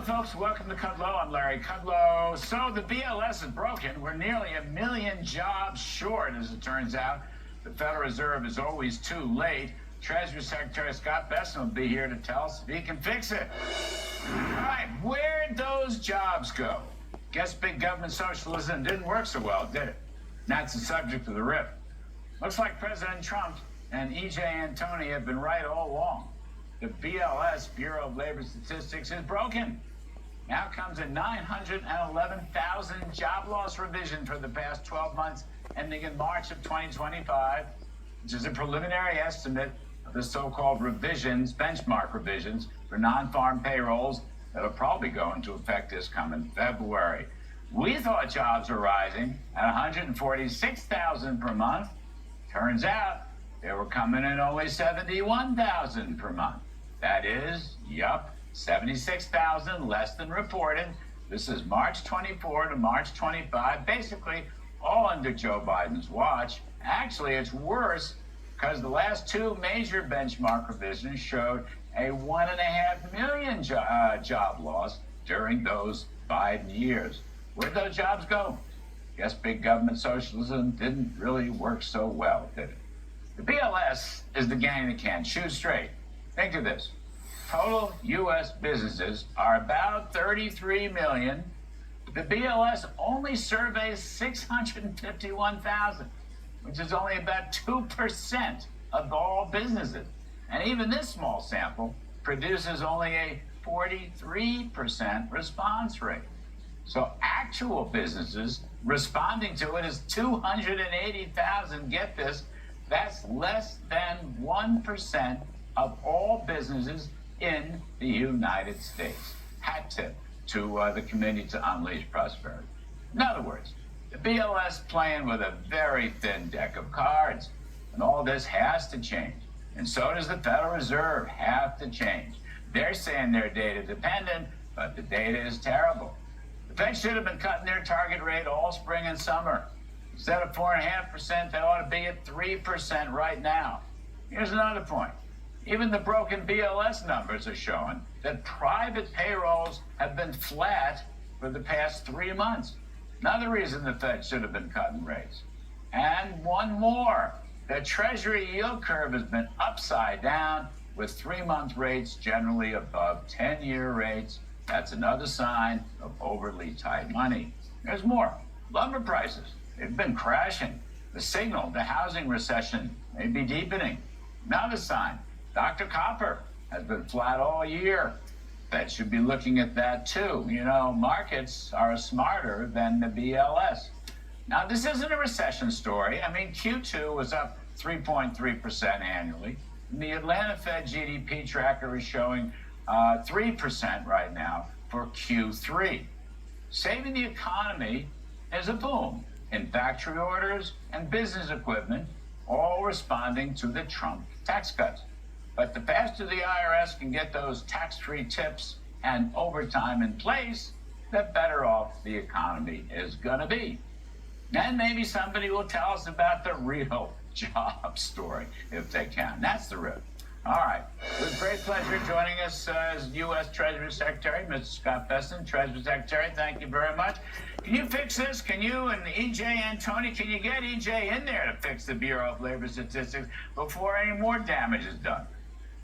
Hello, folks. Welcome to Kudlow. I'm Larry Kudlow. So the BLS is broken. We're nearly 1 million jobs short, as it turns out. The Federal Reserve is always too late. Treasury Secretary Scott Bessent will be here to tell us if he can fix it. All right, where'd those jobs go? Guess big government socialism didn't work so well, did it? That's the subject of the riff. Looks like President Trump and E.J. Antoni have been right all along. The BLS, Bureau of Labor Statistics, is broken. Now comes a 911,000 job loss revision for the past 12 months, ending in March of 2025, which is a preliminary estimate of the so-called revisions, benchmark revisions, for non-farm payrolls that will probably go into effect this coming February. We thought jobs were rising at 146,000 per month. Turns out they were coming in only 71,000 per month. That is, 76,000 less than reported. This is March 24 to March 25, basically all under Joe Biden's watch. Actually, it's worse because the last two major benchmark revisions showed a 1.5 million job loss during those Biden years. Where'd those jobs go? Guess big government socialism didn't really work so well, did it? The BLS is the gang that can't shoot straight. Think of this. Total U.S. businesses are about 33 million. The BLS only surveys 651,000, which is only about 2% of all businesses. And even this small sample produces only a 43% response rate. So actual businesses responding to it is 280,000. Get this. That's less than 1% of all businesses in the United States. Hat tip to the Committee to Unleash Prosperity. In other words, the BLS playing with a very thin deck of cards, and all this has to change. And so does the Federal Reserve have to change. They're saying they're data dependent, but the data is terrible. The Fed should have been cutting their target rate all spring and summer. Instead of 4.5%, they ought to be at 3% right now. Here's another point. Even the broken BLS numbers are showing that private payrolls have been flat for the past 3 months. Another reason the Fed should have been cutting rates. And one more. The Treasury yield curve has been upside down, with 3-month rates generally above 10-year rates. That's another sign of overly tight money. There's more. Lumber prices, they've been crashing. The signal, the housing recession, may be deepening. Another sign, Dr. Copper has been flat all year. Fed should be looking at that too. You know, markets are smarter than the BLS. Now, this isn't a recession story. I mean, Q2 was up 3.3% annually. And the Atlanta Fed GDP tracker is showing 3% right now for Q3. Saving the economy is a boom in factory orders and business equipment, all responding to the Trump tax cuts. But the faster the IRS can get those tax-free tips and overtime in place, the better off the economy is going to be. Then maybe somebody will tell us about the real job story, if they can. That's the riff. All right. With great pleasure joining us as U.S. Treasury Secretary, Mr. Scott Bessent, Treasury Secretary. Thank you very much. Can you fix this? Can you and E.J. Antoni, can you get E.J. in there to fix the Bureau of Labor Statistics before any more damage is done?